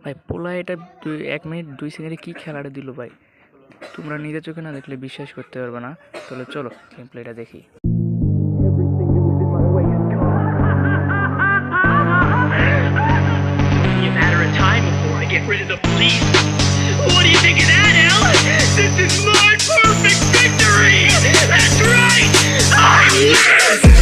ভাই পোলা এটা 1 মিনিট 2 সেকেন্ডে কি খেলাটা দিল ভাই, তোমরা নিজের চোখে না দেখলে বিশ্বাস করতে পারবে না। তাহলে চলো গেম প্লেটা দেখি। A matter of time before I get rid of the police. What do you think of that, Al? This is my perfect victory! That's right! I win!